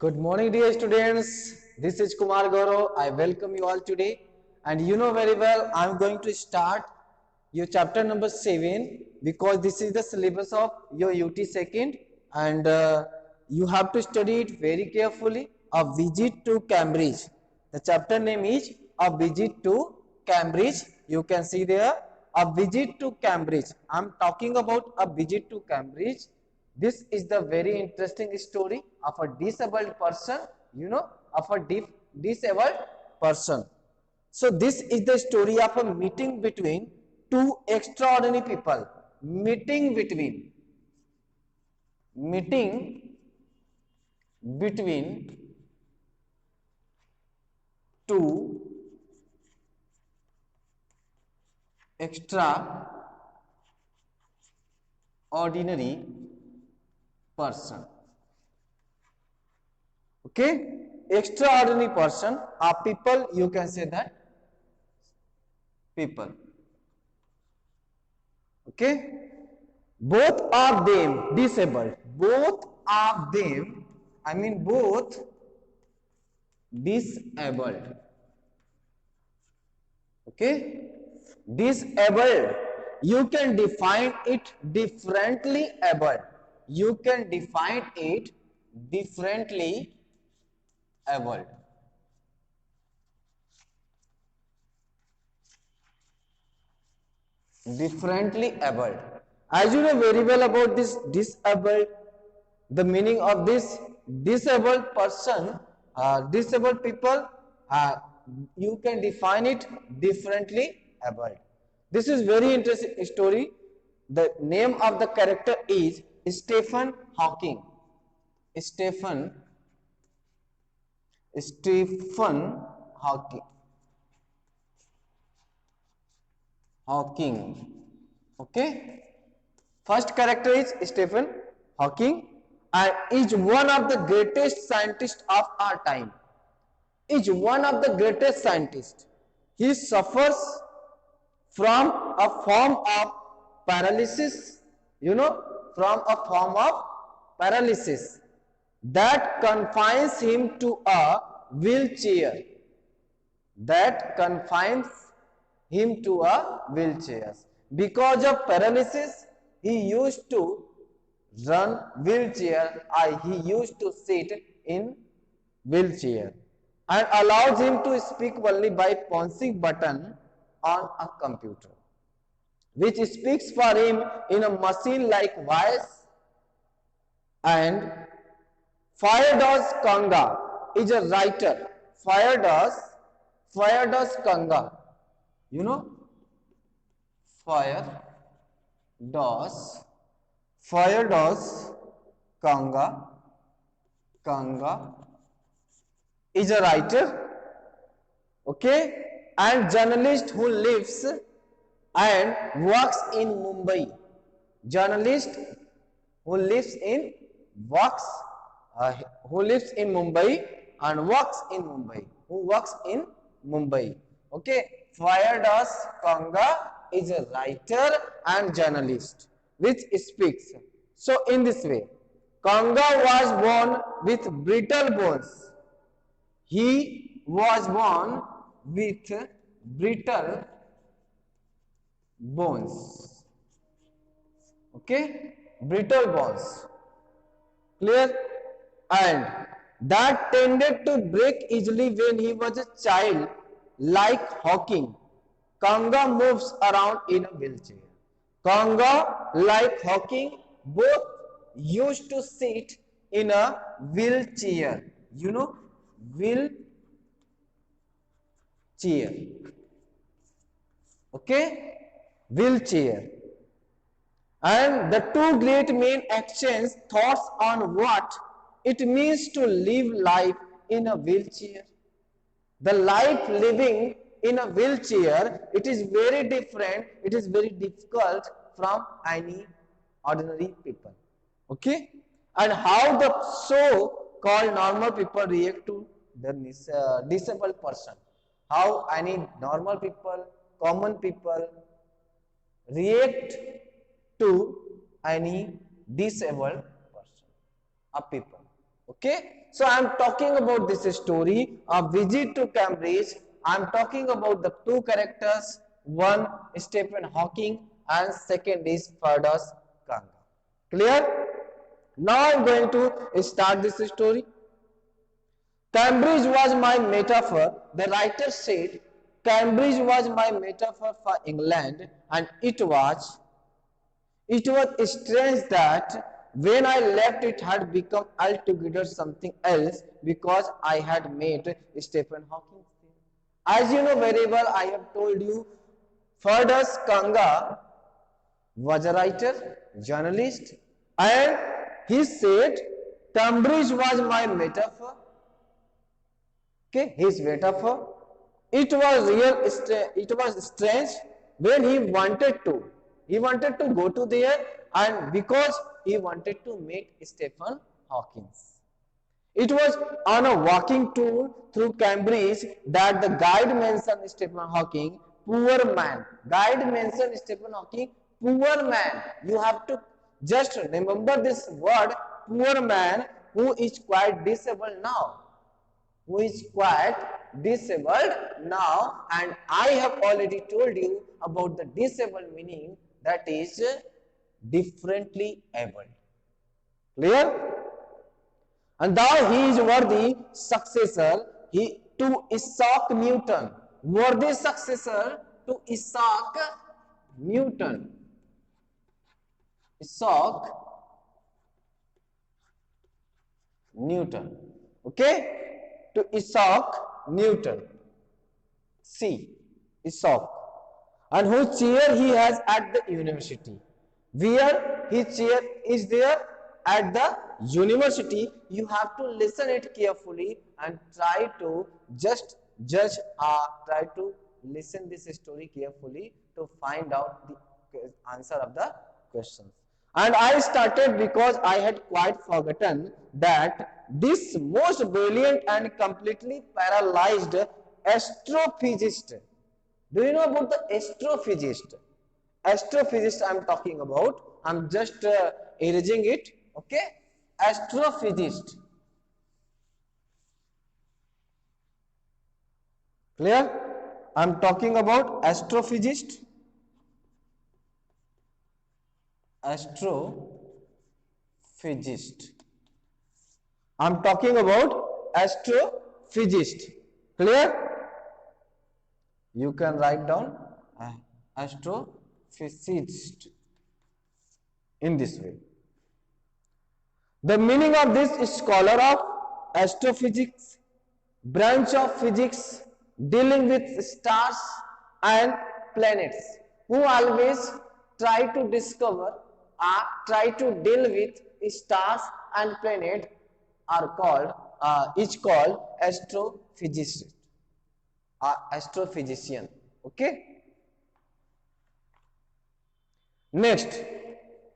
Good morning, dear students. This is Kumar Gaurav. I welcome you all today. And you know very well, I'm going to start your chapter number 7 because this is the syllabus of your UT second, and you have to study it very carefully. A visit to Cambridge. The chapter name is A Visit to Cambridge. You can see there, A Visit to Cambridge. I'm talking about A Visit to Cambridge. This is the very interesting story of a disabled person, of a disabled person. So this is the story of a meeting between two extraordinary people. Meeting between two extraordinary person. Okay, extraordinary person are people. You can say that people. Okay, both of them disabled. Both of them, I mean both disabled. Okay, disabled. You can define it differently. Able. You can define it differently. Able. Differently able. As you know very well about this disabled, the meaning of this disabled person, disabled people, you can define it differently able. This is very interesting story. The name of the character is Stephen Hawking. Stephen Hawking. Okay, first character is Stephen Hawking and is one of the greatest scientists of our time. Is one of the greatest scientists. He suffers from a form of paralysis, from a form of paralysis that confines him to a wheelchair. That confines him to a wheelchair. Because of paralysis, he used to run wheelchair, he used to sit in wheelchair, and allows him to speak only by punching button on a computer, which speaks for him in a machine-like voice. And Firdaus Kanga is a writer. Firdaus Kanga, Firdaus Kanga is a writer, okay, and journalist who lives and works in Mumbai. Journalist who lives in Mumbai and works in Mumbai. Who works in Mumbai? Okay, Firdaus Kanga is a writer and journalist which speaks. So in this way, Kanga was born with brittle bones. He was born with brittle bones. Okay, brittle bones. Clear? And that tended to break easily when he was a child. Like Hawking, Kanga moves around in a wheelchair. Kanga, like Hawking, both used to sit in a wheelchair. Wheelchair. Okay? Wheelchair. And the two great men exchange thoughts on what it means to live life in a wheelchair. The life living in a wheelchair, it is very different, it is very difficult from any ordinary people. Okay? And how the so-called normal people react to the disabled person. How any normal people, common people react to any disabled person, a people. Okay? So I am talking about this story, a visit to Cambridge. I am talking about the two characters, one Stephen Hawking and second is Ferdas Kanga. Clear? Now I am going to start this story. Cambridge was my metaphor. The writer said, Cambridge was my metaphor for England, and it was strange that when I left it had become altogether something else because I had met Stephen Hawking. As you know very well, I have told you, Ferdas Kanga was a writer, journalist, and he said, Cambridge was my metaphor. Okay, his metaphor. It was strange when he wanted to go to there, and because he wanted to meet Stephen Hawking. It was on a walking tour through Cambridge that the guide mentioned Stephen Hawking, poor man. Guide mentioned Stephen Hawking, poor man. You have to just remember this word, poor man, who is quite disabled now. And I have already told you about the disabled meaning, that is differently abled. Clear? And thou he is worthy successor to Isaac Newton. Worthy successor to Isaac Newton. Isaac Newton. Okay? To Isaac Newton. See, Isaac. And whose chair he has at the university. Where his chair is there? At the university. You have to listen it carefully and try to just try to listen this story carefully to find out the answer of the questions. And I started because I had quite forgotten that this most brilliant and completely paralyzed astrophysicist. Do you know about the astrophysicist? Astrophysicist I am talking about. I am just erasing it. Okay? Astrophysicist. Clear? I am talking about astrophysicist. Astrophysicist. I am talking about astrophysicist. Clear? You can write down astrophysicist in this way. The meaning of this is scholar of astrophysics, branch of physics dealing with stars and planets, who always try to discover or try to deal with stars and planets are called astrophysicist or astrophysician. Okay. Next,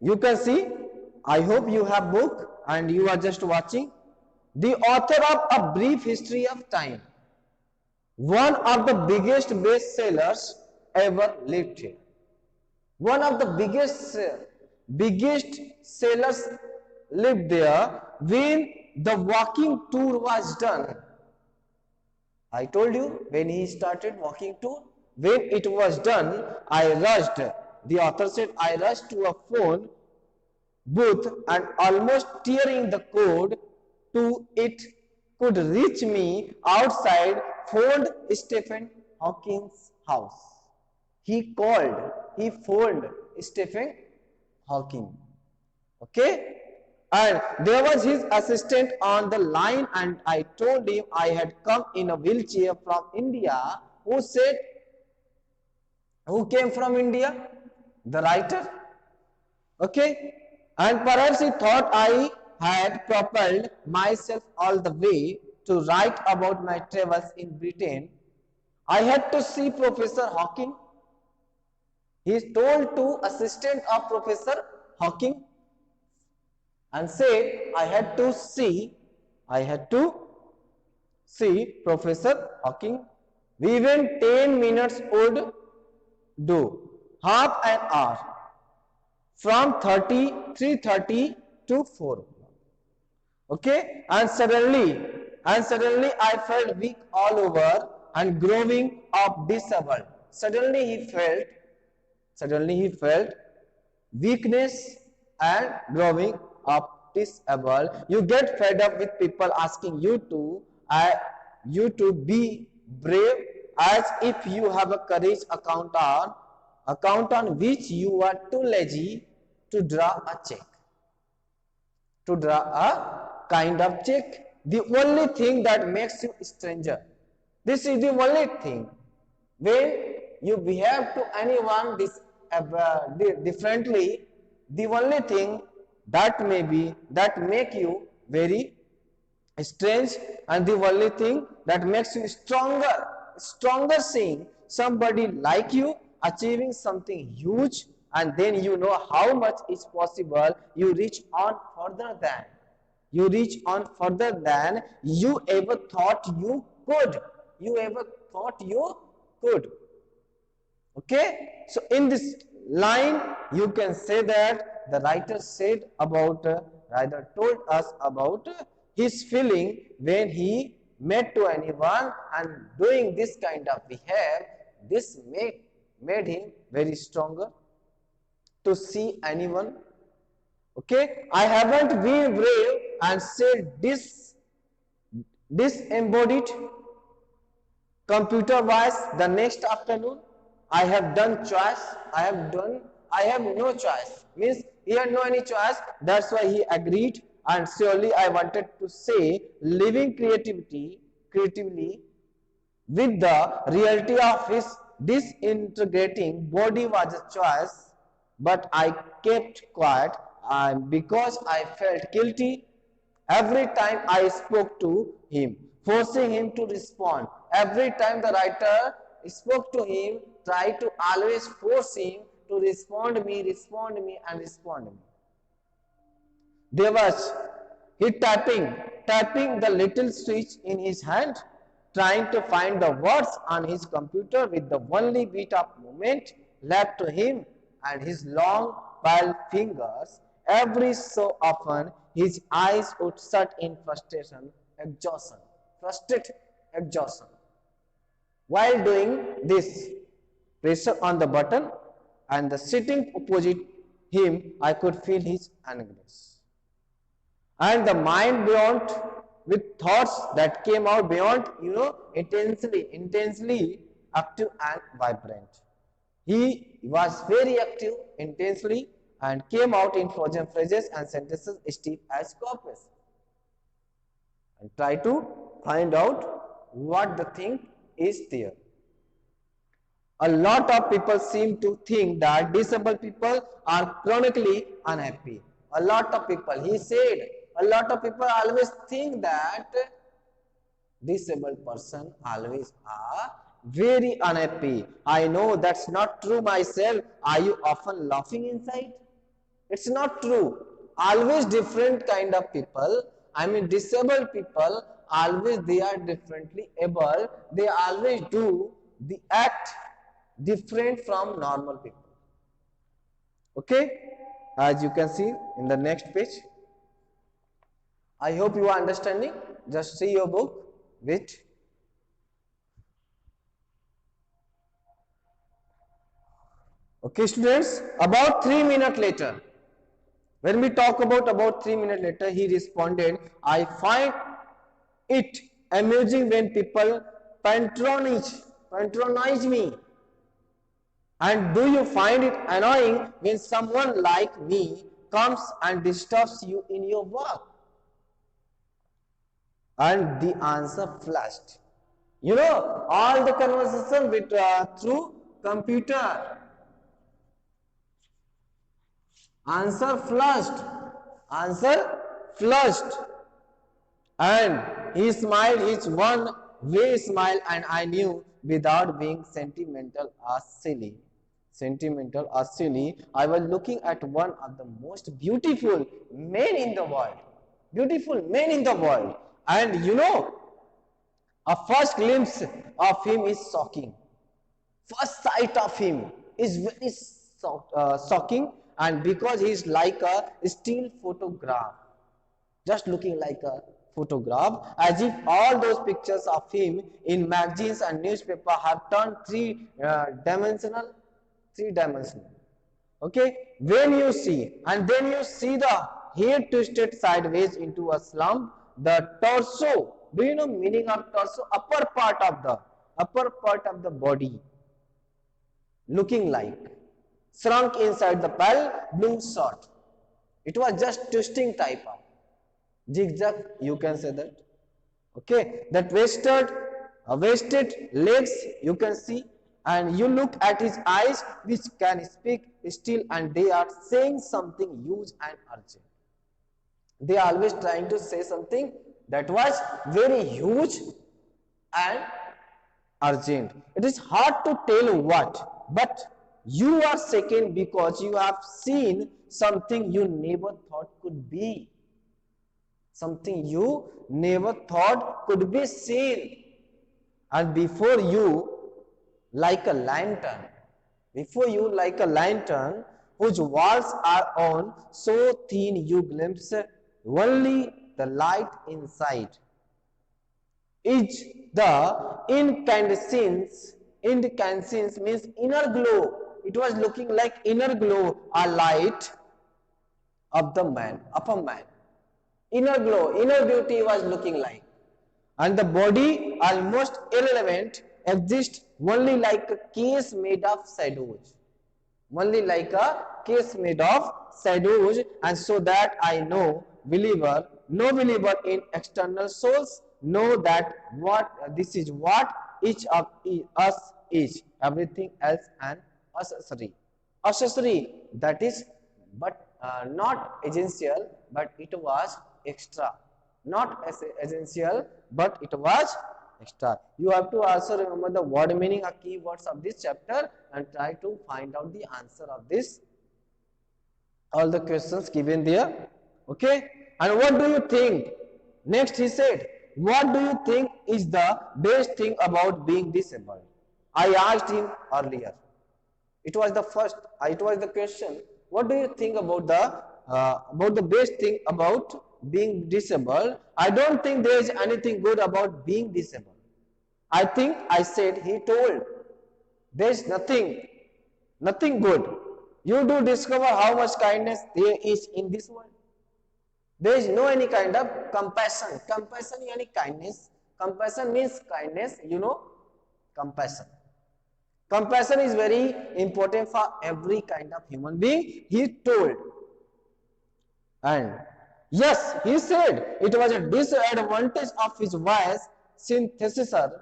you can see, I hope you have book and you are just watching. The author of A Brief History of Time, one of the biggest bestsellers ever lived here. One of the biggest sellers lived there when the walking tour was done. I told you when he started walking tour, when it was done, I rushed. The author said, I rushed to a phone booth and almost tearing the cord to it could reach me outside, phoned Stephen Hawking's house. He phoned Stephen Hawking. Okay? And there was his assistant on the line, and I told him I had come in a wheelchair from India. Who said, who came from India? The writer. Okay? And perhaps he thought I had propelled myself all the way to write about my travels in Britain. I had to see Professor Hawking. He told to assistant of Professor Hawking and said, I had to see Professor Hawking. We went 10 minutes would do, half an hour, from 3:30 to 4 o'clock. Okay, and suddenly I felt weak all over and growing up disabled. Suddenly he felt weakness and growing up disabled. You get fed up with people asking you to be brave, as if you have a courage account on which you are too lazy to draw a check, to draw a kind of check. The only thing that makes you a stranger. This is the only thing. When you behave to anyone differently, the only thing that make you very strange, and the only thing that makes you stronger seeing somebody like you achieving something huge, and then you know how much is possible. You reach on further than you ever thought you could. You ever thought you could. Okay, so in this line you can say that the writer said about writer told us about his feeling when he met to anyone and doing this kind of behavior. This made him very stronger to see anyone. Okay, I haven't been brave and said disembodied computer wise the next afternoon. I have done choice. I have no choice. Means he had no any choice. That's why he agreed. And surely I wanted to say living creatively with the reality of his disintegrating body was a choice, but I kept quiet because I felt guilty every time I spoke to him, forcing him to respond. Every time the writer spoke to him, tried to always force him to respond me, and respond me. There was he tapping the little switch in his hand, trying to find the words on his computer with the only bit of movement left to him and his long pale fingers. Every so often his eyes would shut in frustrated exhaustion. While doing this, pressure on the button and the sitting opposite him, I could feel his anguish. And the mind beyond with thoughts that came out beyond, intensely active and vibrant. He was very active, intensely, and came out in frozen phrases and sentences stiff as corpus. And try to find out what the thing is there. A lot of people seem to think that disabled people are chronically unhappy. A lot of people, he said, a lot of people always think that disabled person always are very unhappy. I know that's not true myself. Are you often laughing inside? It's not true. Always different kind of people. I mean, disabled people always they are differently able. They always do the act different from normal people. Okay, as you can see in the next page. I hope you are understanding. Just see your book with. Okay, students, about 3 minutes later, when we talk about 3 minutes later, he responded, I find it amusing when people patronize me. And do you find it annoying when someone like me comes and disturbs you in your work? And the answer flashed. You know, all the conversation with through computer. Answer flushed. And he smiled his one way smile, and I knew without being sentimental or silly, I was looking at one of the most beautiful men in the world. And you know, a first glimpse of him is shocking. First sight of him is very shocking, and because he is like a still photograph. just looking like a photograph, as if all those pictures of him in magazines and newspaper have turned three dimensional. Okay, when you see, and then you see the head twisted sideways into a slump, the torso. Do you know meaning of torso? Upper part of the body, looking like shrunk inside the pale blue short. It was just twisting type of zigzag, you can say that. Okay, that wasted legs you can see, and you look at his eyes which can speak still, and they are saying something huge and urgent. They are always trying to say something that was very huge and urgent. It is hard to tell what, but you are shaken because you have seen something you never thought could be. Something you never thought could be seen. And before you, like a lantern, whose walls are on so thin you glimpse only the light inside. Is the incandescence means inner glow. It was looking like inner glow, a light of the man, of a man. Inner glow, inner beauty was looking like. And the body, almost irrelevant, exists only like a case made of shadows. Only like a case made of shadows, and so that I know no believer in external souls, know that this is what each of us is. Everything else an accessory, that is, but not essential, but it was extra. Not essential, but it was extra. You have to also remember the word meaning or keywords of this chapter and try to find out the answer of this, all the questions given there. Okay, and what do you think? Next he said, what do you think is the best thing about being disabled? I asked him earlier. It was the question. What do you think about the best thing about being disabled? I don't think there is anything good about being disabled. I think I said, he told, there is nothing good. You do discover how much kindness there is in this world. There is no any kind of compassion. Compassion yani kindness. Compassion means kindness, compassion. Compassion is very important for every kind of human being, he told. And yes, he said it was a disadvantage of his voice synthesizer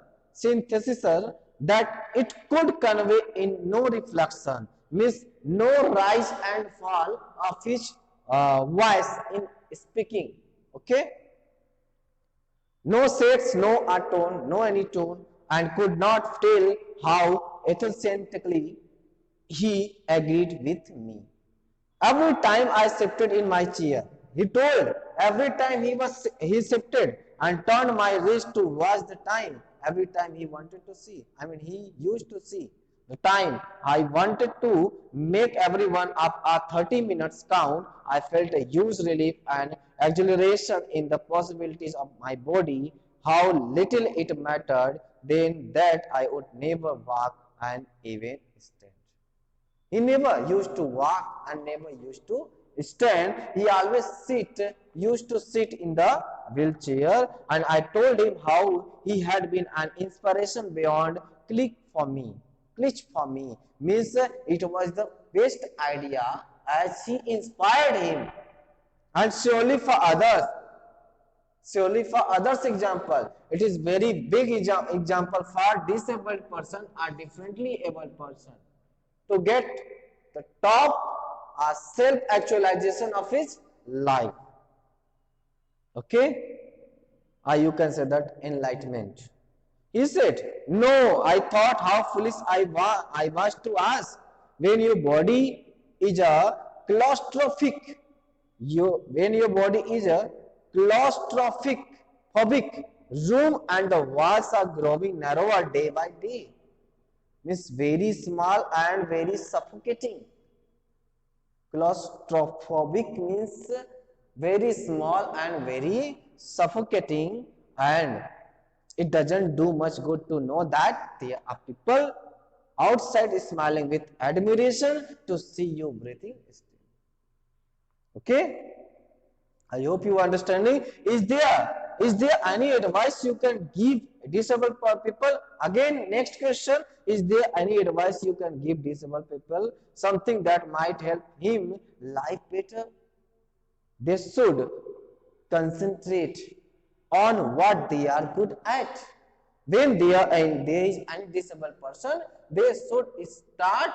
that it could convey in no reflection, means no rise and fall of his voice in speaking. Okay, no shades, no tone, no any tone, and could not tell how enthusiastically he agreed with me. Every time I shifted in my chair, he told, every time he shifted and turned my wrist to watch the time, every time he wanted to see, he used to see the time, I wanted to make every one of our 30 minutes count. I felt a huge relief and exhilaration in the possibilities of my body, how little it mattered then that I would never walk and even stand. He never used to walk and never used to stand. He always used to sit in the wheelchair, and I told him how he had been an inspiration beyond click for me. Glitch for me means it was the best idea as he inspired him, and surely for others example, it is very big example for disabled person or differently abled person to get the top self actualization of his life. Okay, you can say that enlightenment. He said, no, I thought how foolish I was to ask. When your body is a claustrophic, when your body is a claustrophic room and the walls are growing narrower day by day, means very small and very suffocating. Claustrophobic means very small and very suffocating, and it doesn't do much good to know that there are people outside smiling with admiration to see you breathing still. Okay, I hope you are understanding. Is there any advice you can give disabled people? Again, next question: is there any advice you can give disabled people? Something that might help him life better? They should concentrate on what they are good at. When there is any disabled person, they should start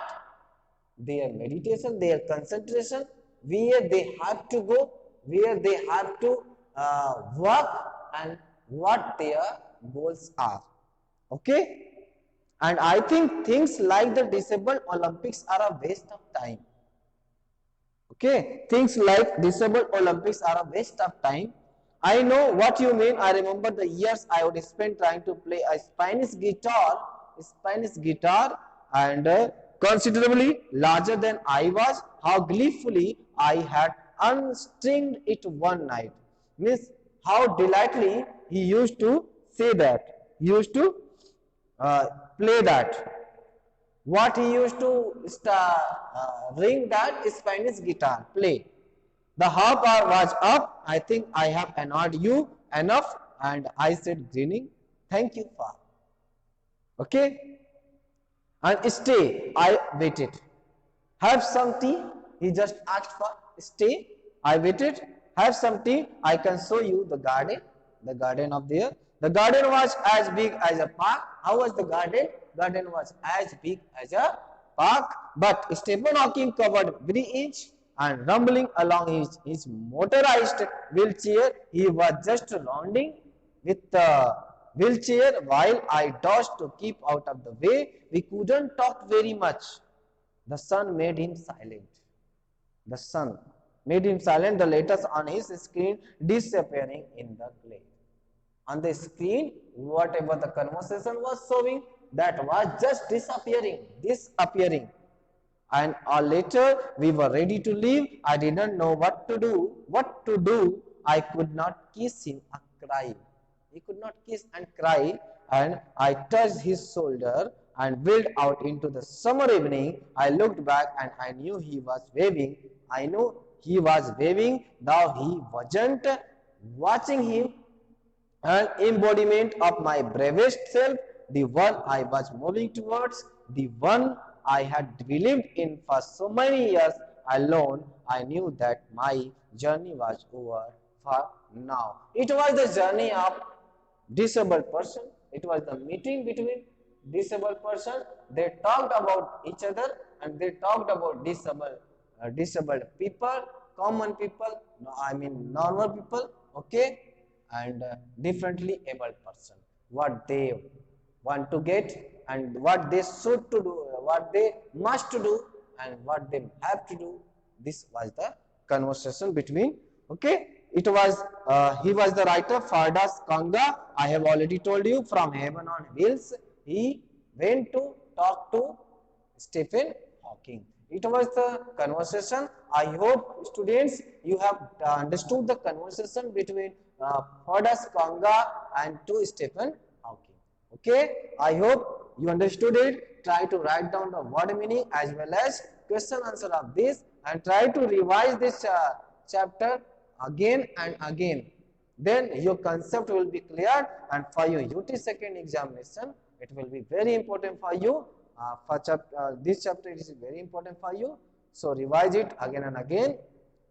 their meditation, their concentration, where they have to go, where they have to work, and what their goals are. Okay, and I think things like the disabled Olympics are a waste of time. Okay, things like disabled Olympics are a waste of time. I know what you mean. I remember the years I would spend trying to play a Spanish guitar, and considerably larger than I was. How gleefully I had unstringed it one night. Means how delightfully he used to say that. He used to uh, play that. What he used to ring that Spanish guitar, play. The harp was up. I think I have annoyed you enough, and I said, grinning, thank you, Father. Okay, and stay. I waited. Have some tea. He just asked for stay. I waited. Have some tea. I can show you the garden. The garden of there. The garden was as big as a park. How was the garden? Garden was as big as a park. But Stephen Hawking covered every inch, and rumbling along his motorized wheelchair. He was just rounding with the wheelchair while I dodged to keep out of the way. We couldn't talk very much. The sun made him silent. The sun made him silent, the letters on his screen disappearing in the glare. On the screen, whatever the conversation was showing, that was just disappearing. And later, we were ready to leave. I didn't know what to do. I could not kiss him or cry. He could not kiss and cry, and I touched his shoulder and wheeled out into the summer evening. I looked back and I knew he was waving. I knew he was waving, though he wasn't. Watching him, an embodiment of my bravest self, the one I was moving towards, the one I had believed in for so many years alone. I knew that my journey was over for now. It was the journey of disabled person. It was the meeting between disabled person. They talked about each other, and they talked about disabled people, common people, no, I mean normal people, okay, and differently able person, what they want to get, and what they should to do, what they must to do, and what they have to do. This was the conversation between, okay. It was he was the writer Fardas Kanga. I have already told you, from Heaven on Wheels. He went to talk to Stephen Hawking. It was the conversation. I hope students you have understood the conversation between Fardas Kanga and to Stephen Hawking. Okay, I hope you understood it. Try to write down the word meaning as well as question answer of this, and try to revise this chapter again and again. Then your concept will be clear, and for your UT second examination, it will be very important for you. This chapter is very important for you. So revise it again and again.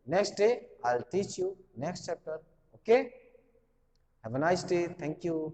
Next day, I'll teach you next chapter. Okay. Have a nice day. Thank you.